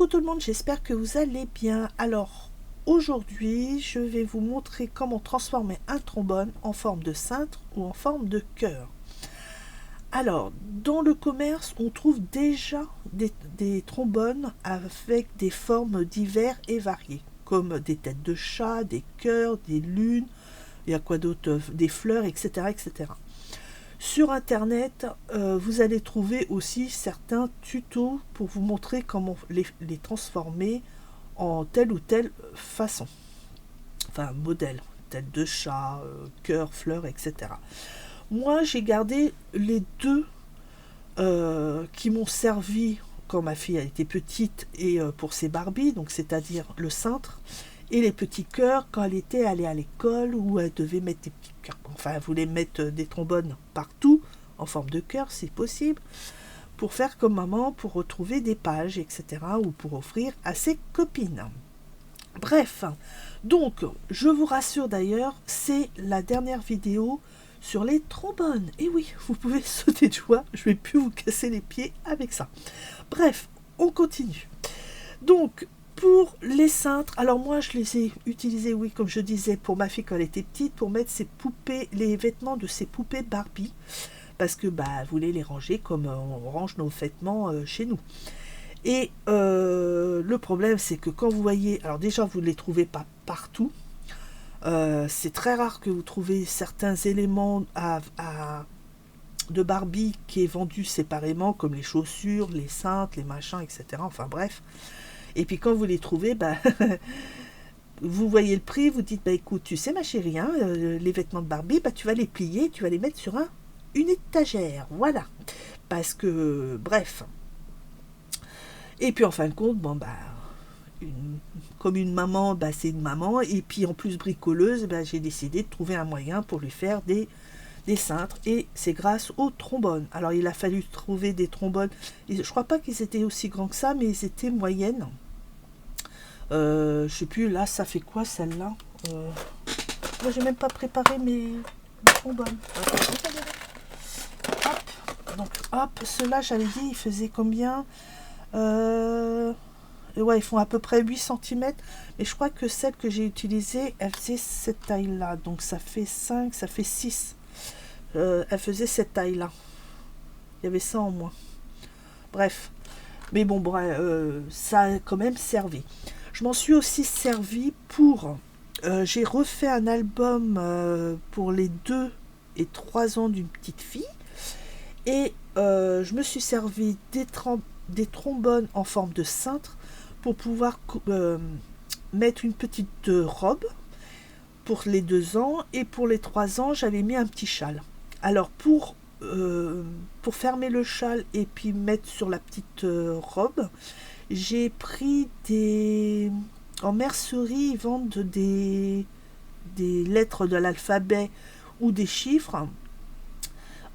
Coucou tout le monde, j'espère que vous allez bien. Alors, aujourd'hui, je vais vous montrer comment transformer un trombone en forme de cintre ou en forme de cœur. Alors, dans le commerce, on trouve déjà des trombones avec des formes diverses et variées, comme des têtes de chat, des cœurs, des lunes, il y a quoi d'autre, des fleurs, etc., etc. Sur internet, vous allez trouver aussi certains tutos pour vous montrer comment les transformer en telle ou telle façon. Enfin, modèle, tête de chat, cœur, fleur, etc. Moi, j'ai gardé les deux qui m'ont servi quand ma fille a été petite et pour ses Barbies, donc c'est-à-dire le cintre, et les petits cœurs quand elle était allée à l'école où elle devait mettre des petits cœurs. Enfin, elle voulait mettre des trombones partout en forme de cœur, si possible, pour faire comme maman, pour retrouver des pages, etc., ou pour offrir à ses copines. Bref, donc, je vous rassure d'ailleurs, c'est la dernière vidéo sur les trombones. Et oui, vous pouvez sauter de joie, je ne vais plus vous casser les pieds avec ça. Bref, on continue. Donc, pour les cintres, alors moi je les ai utilisés, oui, comme je disais, pour ma fille quand elle était petite, pour mettre ses poupées, les vêtements de ses poupées Barbie, parce que elle voulait les ranger comme on range nos vêtements chez nous. Et le problème, c'est que quand vous voyez, alors déjà vous ne les trouvez pas partout, c'est très rare que vous trouvez certains éléments de Barbie qui est vendu séparément, comme les chaussures, les cintres, les machins, etc. Enfin bref. Et puis quand vous les trouvez, vous voyez le prix, vous dites, écoute, tu sais ma chérie, hein, les vêtements de Barbie, tu vas les plier, tu vas les mettre sur une étagère, voilà. Parce que, bref. Et puis en fin de compte, comme une maman, c'est une maman, et puis en plus bricoleuse, j'ai décidé de trouver un moyen pour lui faire des cintres, et c'est grâce aux trombones. Alors il a fallu trouver des trombones, je crois pas qu'ils étaient aussi grands que ça, mais ils étaient moyennes. Je sais plus, là ça fait quoi celle-là, moi j'ai même pas préparé mes trombones. Hop, donc hop, ceux-là j'avais dit ils faisaient combien, ouais, ils font à peu près 8 cm, mais je crois que celle que j'ai utilisée elle faisait cette taille là, donc ça fait 5, ça fait 6. Elle faisait cette taille là, il y avait ça en moins, bref, mais bon, bref, ça a quand même servi. Je m'en suis aussi servi pour... j'ai refait un album pour les 2 et 3 ans d'une petite fille. Et je me suis servi des trombones en forme de cintre pour pouvoir mettre une petite robe pour les 2 ans. Et pour les 3 ans, j'avais mis un petit châle. Alors pour fermer le châle et puis mettre sur la petite robe, j'ai pris en mercerie, ils vendent des lettres de l'alphabet ou des chiffres,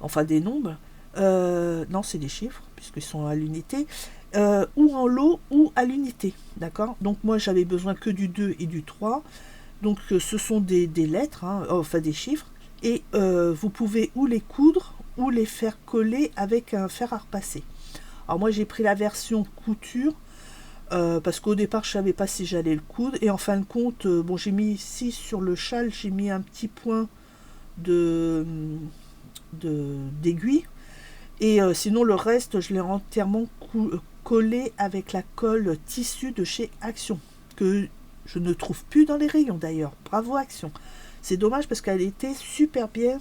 enfin des nombres, non c'est des chiffres puisqu'ils sont à l'unité, ou en lot ou à l'unité, d'accord. Donc moi j'avais besoin que du 2 et du 3, donc ce sont des lettres, enfin des chiffres, et vous pouvez ou les coudre ou les faire coller avec un fer à repasser. Alors moi j'ai pris la version couture, parce qu'au départ je savais pas si j'allais le coudre, et en fin de compte, j'ai mis ici sur le châle, j'ai mis un petit point d'aiguille, et sinon le reste je l'ai entièrement collé avec la colle tissu de chez Action, que je ne trouve plus dans les rayons d'ailleurs. Bravo Action, c'est dommage parce qu'elle était super bien,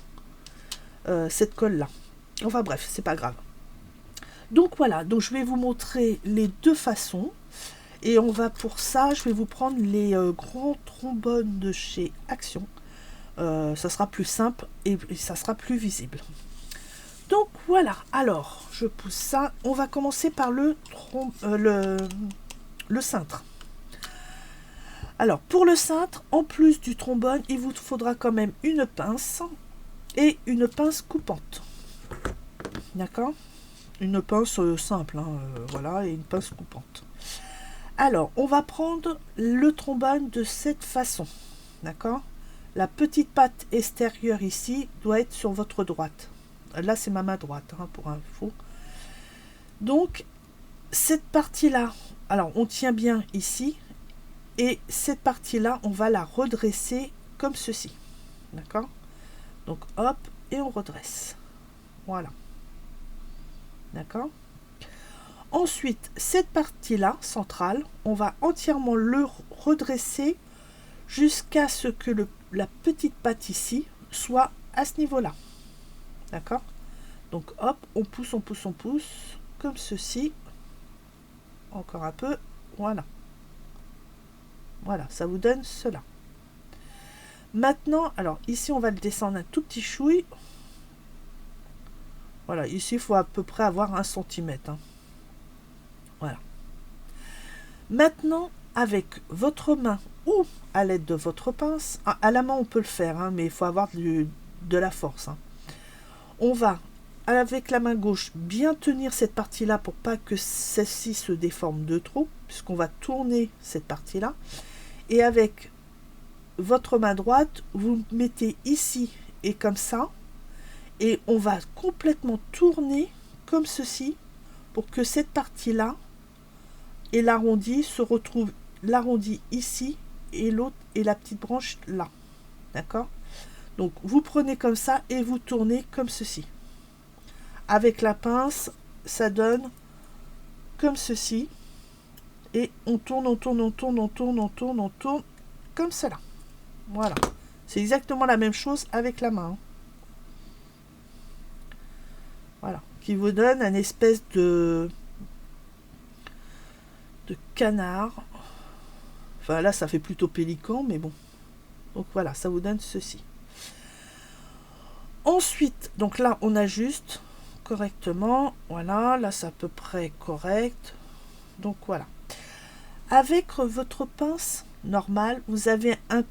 cette colle là. Enfin bref, c'est pas grave. Donc voilà, donc je vais vous montrer les deux façons. Et on va, pour ça, je vais vous prendre les grands trombones de chez Action. Ça sera plus simple et ça sera plus visible. Donc voilà, alors je pousse ça. On va commencer par le cintre. Alors pour le cintre, en plus du trombone, il vous faudra quand même une pince et une pince coupante. D'accord ? Une pince simple, voilà, et une pince coupante. Alors, on va prendre le trombone de cette façon, d'accord ? La petite patte extérieure ici doit être sur votre droite. Là, c'est ma main droite, pour info. Donc, cette partie-là, alors on tient bien ici, et cette partie-là, on va la redresser comme ceci. D'accord? Donc hop, et on redresse. Voilà. D'accord? Ensuite, cette partie-là, centrale, on va entièrement le redresser jusqu'à ce que la petite patte ici soit à ce niveau-là. D'accord? Donc hop, on pousse, comme ceci. Encore un peu. Voilà. Voilà, ça vous donne cela. Maintenant, alors ici, on va le descendre un tout petit chouille. Voilà, ici, il faut à peu près avoir 1 cm. Hein. Voilà. Maintenant, avec votre main ou à l'aide de votre pince, à la main, on peut le faire, hein, mais il faut avoir de la force. Hein. On va, avec la main gauche, bien tenir cette partie-là pour pas que celle-ci se déforme de trop, puisqu'on va tourner cette partie-là. Et avec votre main droite, vous mettez ici et comme ça, et on va complètement tourner comme ceci pour que cette partie-là et l'arrondi se retrouve l'arrondi ici et l'autre et la petite branche là. D'accord? Donc vous prenez comme ça et vous tournez comme ceci. Avec la pince, ça donne comme ceci. Et on tourne, on tourne, on tourne, on tourne, on tourne, on tourne comme cela. Voilà. C'est exactement la même chose avec la main. Voilà. Qui vous donne un espèce de canard. Enfin là, ça fait plutôt pélican, mais bon. Donc voilà, ça vous donne ceci. Ensuite, donc là, on ajuste correctement. Voilà, là, c'est à peu près correct. Donc voilà. Avec votre pince normale, vous avez un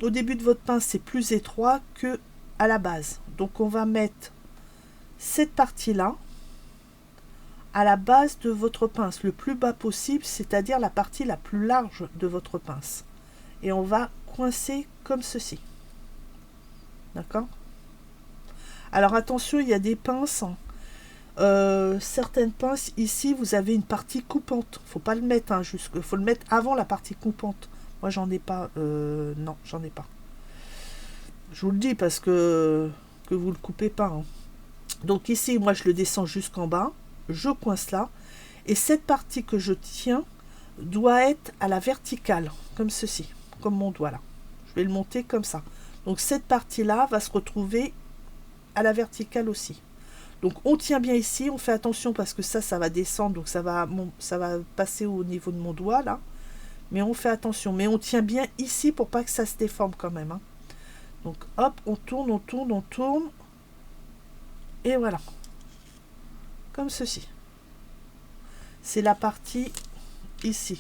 au début de votre pince, c'est plus étroit que à la base. Donc on va mettre cette partie-là à la base de votre pince, le plus bas possible, c'est-à-dire la partie la plus large de votre pince. Et on va coincer comme ceci. D'accord? Alors attention, il y a des pinces. Certaines pinces ici, vous avez une partie coupante. Faut pas le mettre, hein, faut le mettre avant la partie coupante. Moi, j'en ai pas. Non, j'en ai pas. Je vous le dis parce que vous le coupez pas. Hein. Donc ici, moi, je le descends jusqu'en bas. Je coince là. Et cette partie que je tiens doit être à la verticale, comme ceci, comme mon doigt là. Je vais le monter comme ça. Donc cette partie-là va se retrouver à la verticale aussi. Donc on tient bien ici, on fait attention parce que ça va descendre, donc ça va passer au niveau de mon doigt là. Mais on fait attention, mais on tient bien ici pour pas que ça se déforme quand même. Hein. Donc hop, on tourne, on tourne, on tourne. Et voilà. Comme ceci. C'est la partie ici.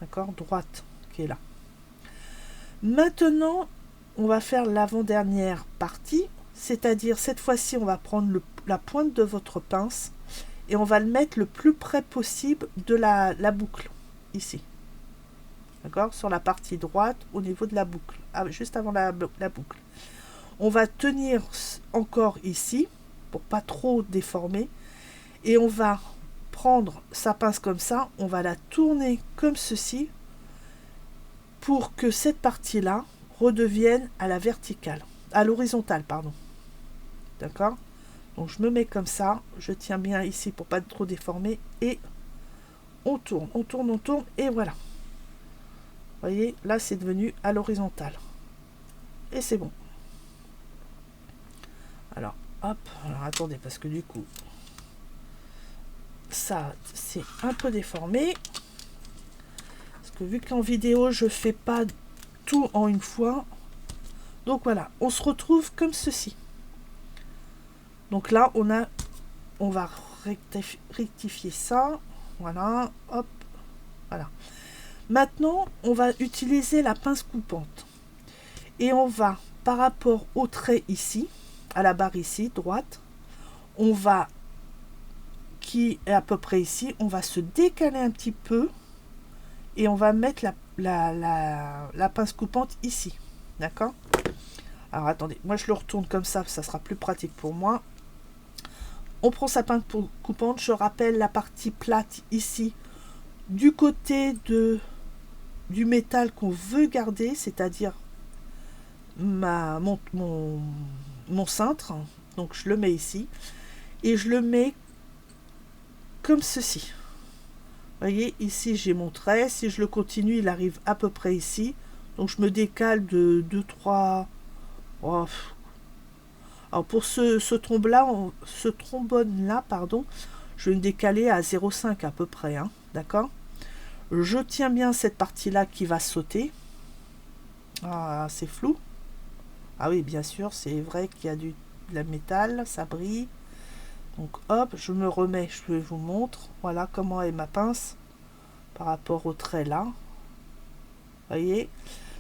D'accord, droite qui est là. Maintenant, on va faire l'avant-dernière partie. C'est-à-dire, cette fois-ci, on va prendre la pointe de votre pince et on va le mettre le plus près possible de la boucle, ici. D'accord? Sur la partie droite, au niveau de la boucle, juste avant la boucle. On va tenir encore ici, pour pas trop déformer, et on va prendre sa pince comme ça, on va la tourner comme ceci, pour que cette partie-là redevienne à la verticale, à l'horizontale, pardon. D'accord? Donc je me mets comme ça, je tiens bien ici pour pas trop déformer et on tourne, on tourne, on tourne et voilà. Vous voyez, là c'est devenu à l'horizontale. Et c'est bon. Alors, hop, alors attendez parce que du coup, ça c'est un peu déformé. Parce que vu qu'en vidéo je fais pas tout en une fois. Donc voilà, on se retrouve comme ceci. Donc là, on va rectifier ça. Voilà, hop, voilà. Maintenant, on va utiliser la pince coupante. Et on va, par rapport au trait ici, à la barre ici, droite, on va, qui est à peu près ici, on va se décaler un petit peu et on va mettre la pince coupante ici. D'accord? Alors attendez, moi je le retourne comme ça sera plus pratique pour moi. On prend sa pince coupante, je rappelle la partie plate ici, du côté du métal qu'on veut garder, c'est-à-dire mon cintre. Donc je le mets ici, et je le mets comme ceci. Vous voyez, ici j'ai mon trait, si je le continue, il arrive à peu près ici. Donc je me décale de 2-3... Oh. Alors pour ce trombone-là, pardon, je vais me décaler à 0,5 à peu près, hein, d'accord? Je tiens bien cette partie-là qui va sauter. Ah, c'est flou. Ah oui, bien sûr, c'est vrai qu'il y a de la métal, ça brille. Donc hop, je me remets, je vous montre. Voilà comment est ma pince par rapport au trait là. Vous voyez?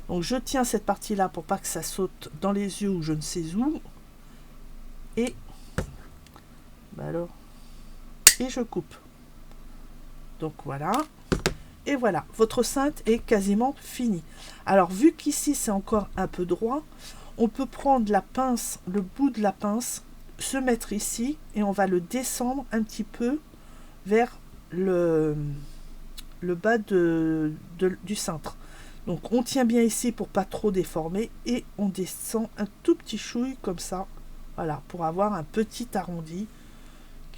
Donc je tiens cette partie-là pour pas que ça saute dans les yeux ou je ne sais où. Et alors, et je coupe. Donc voilà. Et voilà, votre cintre est quasiment fini. Alors vu qu'ici c'est encore un peu droit, on peut prendre la pince, le bout de la pince, se mettre ici et on va le descendre un petit peu vers le bas du cintre. Donc on tient bien ici pour pas trop déformer et on descend un tout petit chouille comme ça, voilà, pour avoir un petit arrondi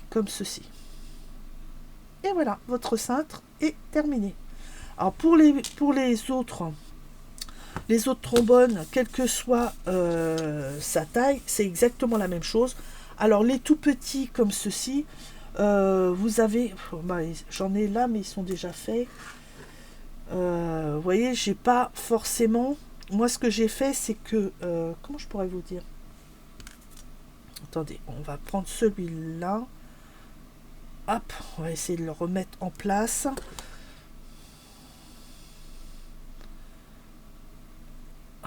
comme ceci. Et voilà, votre cintre est terminé. Alors pour les autres trombones, quelle que soit sa taille, c'est exactement la même chose. Alors les tout petits comme ceci, vous avez, bah, j'en ai là mais ils sont déjà faits. Vous voyez, j'ai pas forcément, moi ce que j'ai fait c'est que, comment je pourrais vous dire, attendez, on va prendre celui-là, hop, on va essayer de le remettre en place.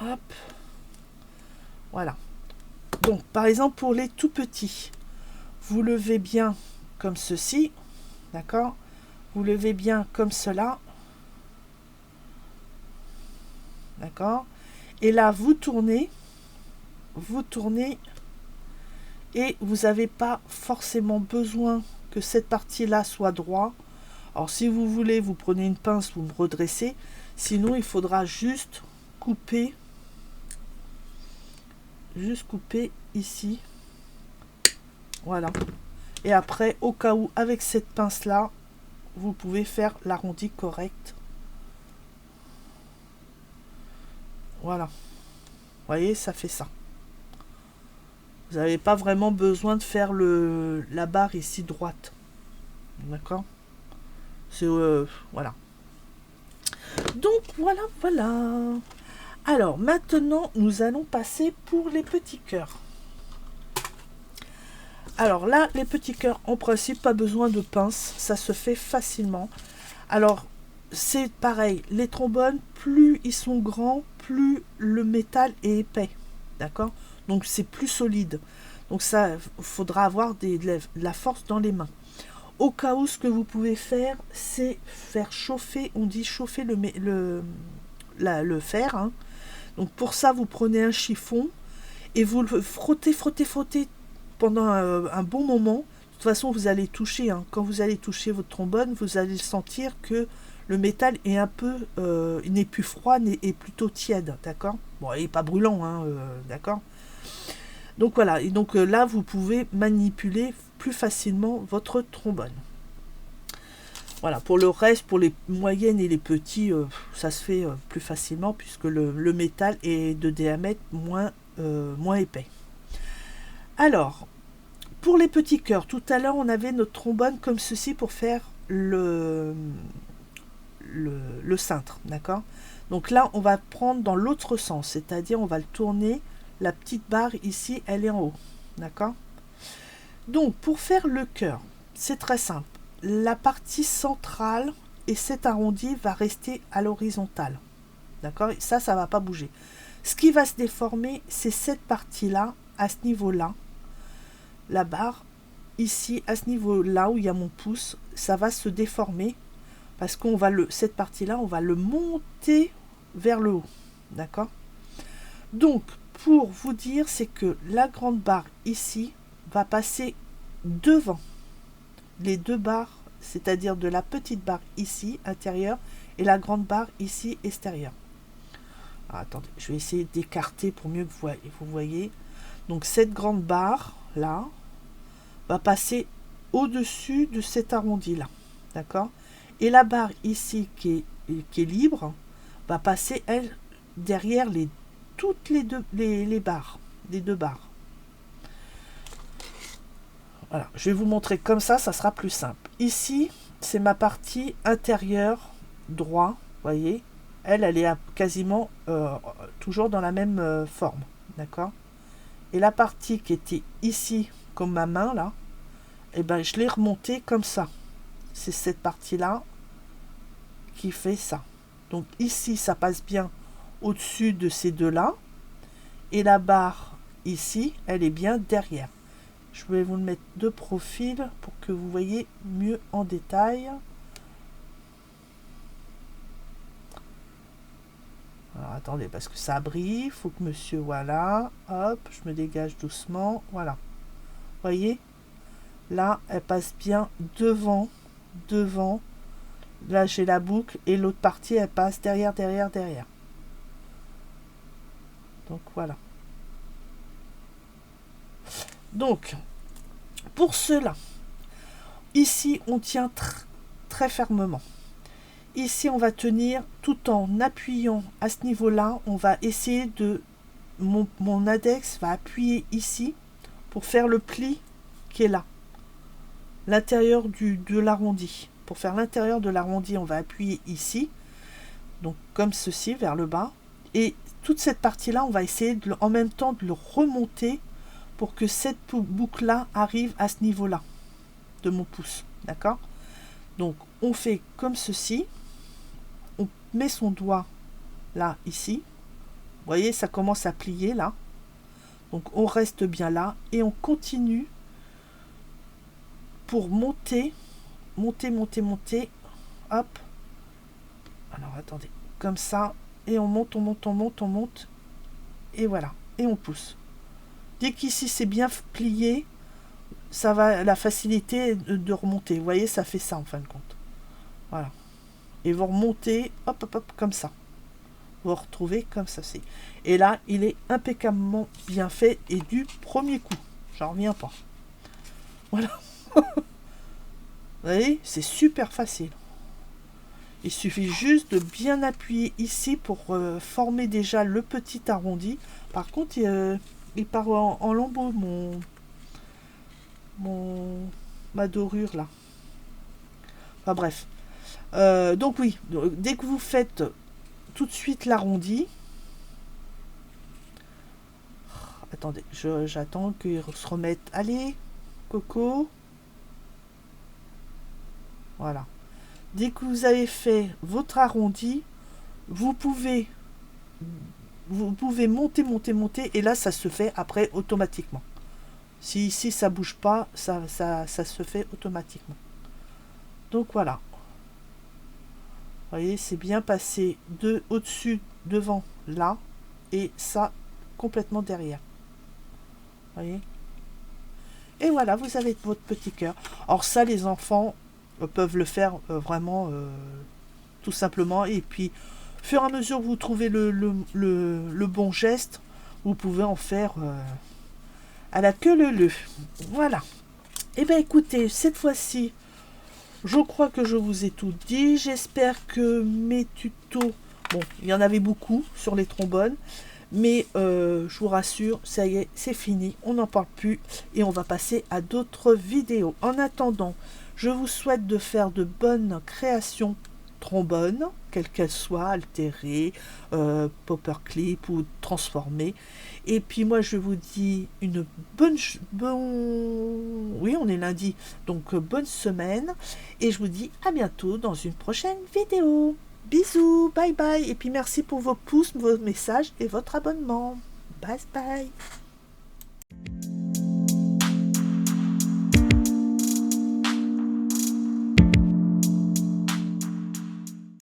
Hop, voilà. Donc par exemple pour les tout petits, vous levez bien comme ceci, d'accord, vous levez bien comme cela, d'accord, et là vous tournez et vous n'avez pas forcément besoin que cette partie là soit droite. Alors si vous voulez, vous prenez une pince, vous me redressez, sinon il faudra juste couper ici, voilà, et après au cas où avec cette pince là vous pouvez faire l'arrondi correct, voilà, vous voyez, ça fait ça, vous n'avez pas vraiment besoin de faire la barre ici droite, d'accord, c'est voilà, donc voilà. Alors maintenant nous allons passer pour les petits cœurs. Alors là, les petits cœurs, en principe, pas besoin de pince, ça se fait facilement. Alors, c'est pareil, les trombones, plus ils sont grands, plus le métal est épais, d'accord? Donc c'est plus solide. Donc ça, faudra avoir de la force dans les mains. Au cas où, ce que vous pouvez faire, c'est faire chauffer, on dit chauffer le fer, hein. Donc pour ça, vous prenez un chiffon et vous le frottez pendant un bon moment. De toute façon, vous allez toucher, hein, quand vous allez toucher votre trombone, vous allez sentir que le métal est un peu, il n'est plus froid, est plutôt tiède, d'accord? Bon, il n'est pas brûlant, hein, d'accord? Donc voilà, et donc là, vous pouvez manipuler plus facilement votre trombone. Voilà, pour le reste, pour les moyennes et les petits, ça se fait plus facilement puisque le métal est de diamètre moins épais. Alors, pour les petits cœurs, tout à l'heure, on avait notre trombone comme ceci pour faire le cintre, d'accord? Donc là, on va prendre dans l'autre sens, c'est-à-dire on va le tourner, la petite barre ici, elle est en haut, d'accord? Donc, pour faire le cœur, c'est très simple. La partie centrale et cet arrondi va rester à l'horizontale, d'accord? Ça ne va pas bouger. Ce qui va se déformer, c'est cette partie-là, à ce niveau-là, la barre, ici, à ce niveau-là où il y a mon pouce, ça va se déformer parce qu'on va cette partie-là, on va le monter vers le haut, d'accord? Donc, pour vous dire, c'est que la grande barre ici va passer devant les deux barres, c'est-à-dire de la petite barre ici, intérieure, et la grande barre ici, extérieure. Alors, attendez, je vais essayer d'écarter pour mieux que vous voyez. Donc cette grande barre, là, va passer au-dessus de cet arrondi-là. D'accord? Et la barre ici, qui est libre, va passer, elle, derrière toutes les barres, les deux barres. Voilà, je vais vous montrer comme ça sera plus simple. Ici, c'est ma partie intérieure droit, voyez. Elle est quasiment toujours dans la même forme, d'accord. Et la partie qui était ici, comme ma main là, eh ben, je l'ai remontée comme ça. C'est cette partie-là qui fait ça. Donc ici, ça passe bien au-dessus de ces deux-là. Et la barre ici, elle est bien derrière. Je vais vous le mettre de profil pour que vous voyez mieux en détail. Alors attendez, parce que ça brille, il faut que monsieur, voilà, hop, je me dégage doucement, voilà. Voyez, là, elle passe bien devant. Là, j'ai la boucle et l'autre partie, elle passe derrière. Donc voilà. Donc, pour cela, ici, on tient très fermement. Ici, on va tenir tout en appuyant à ce niveau-là. On va essayer de... Mon index va appuyer ici pour faire le pli qui est là. L'intérieur de l'arrondi. Pour faire l'intérieur de l'arrondi, on va appuyer ici. Donc, comme ceci, vers le bas. Et toute cette partie-là, on va essayer en même temps de le remonter pour que cette boucle-là arrive à ce niveau-là de mon pouce. D'accord? Donc, on fait comme ceci. On met son doigt là, ici. Vous voyez, ça commence à plier là. Donc, on reste bien là et on continue pour monter. Hop. Alors, attendez. Comme ça. Et on monte. Et voilà. Et on pousse. Dès qu'ici, c'est bien plié, ça va la facilité de remonter. Vous voyez, ça fait ça en fin de compte. Voilà. Et vous remontez, hop, comme ça. Vous retrouvez comme ça. Et là, il est impeccablement bien fait et du premier coup. J'en reviens pas. Voilà. Vous voyez, c'est super facile. Il suffit juste de bien appuyer ici pour former déjà le petit arrondi. Par contre, il part en lambeaux, ma dorure là. Enfin bref. Donc oui, dès que vous faites tout de suite l'arrondi, attendez, j'attends qu'il se remette. Allez, Coco. Voilà. Dès que vous avez fait votre arrondi, vous pouvez monter, et là ça se fait après automatiquement. Si ici ça bouge pas, ça se fait automatiquement. Donc voilà. Vous voyez, c'est bien passé au-dessus, devant, là, et ça complètement derrière. Vous voyez. Et voilà, vous avez votre petit cœur. Alors ça, les enfants peuvent le faire vraiment tout simplement. Et puis, au fur et à mesure que vous trouvez le bon geste, vous pouvez en faire à la queue leu. Voilà. Et bien écoutez, cette fois-ci, je crois que je vous ai tout dit. J'espère que mes tutos... Bon, il y en avait beaucoup sur les trombones. Mais je vous rassure, ça y est, c'est fini. On n'en parle plus. Et on va passer à d'autres vidéos. En attendant, je vous souhaite de faire de bonnes créations trombones, quelles qu'elles soient, altérées, paperclip ou transformées. Et puis moi, je vous dis une oui, on est lundi, donc bonne semaine. Et je vous dis à bientôt dans une prochaine vidéo. Bisous, bye bye. Et puis merci pour vos pouces, vos messages et votre abonnement. Bye bye.